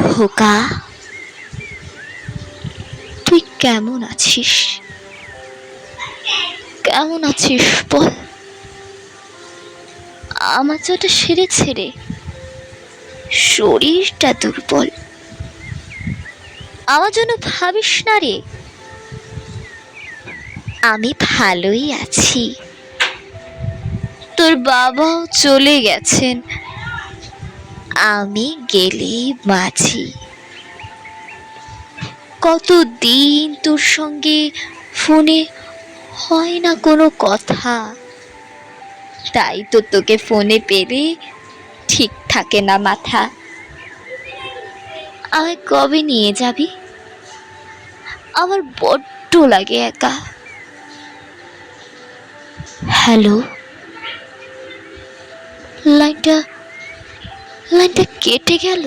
খোকা, তুই কেমন আছিস? কেমন আছিস বল? আমার যত সেরেছে রে, শরীরটা দুর্বল। আমার জন্য ভাবিস না রে, আমি ভালোই আছি। তোর বাবাও চলে গেছেন, আমি গেলেই বাঁচি। কতদিন তোর সঙ্গে ফোনে হয় না কোনো কথা, তাই তো তোকে ফোনে পেলে ঠিক থাকে না মাথা। আমায় কবে নিয়ে যাবি? আমার বড্ড লাগে একা। হ্যালো, লাইনটা লাইনটা কেটে গেল।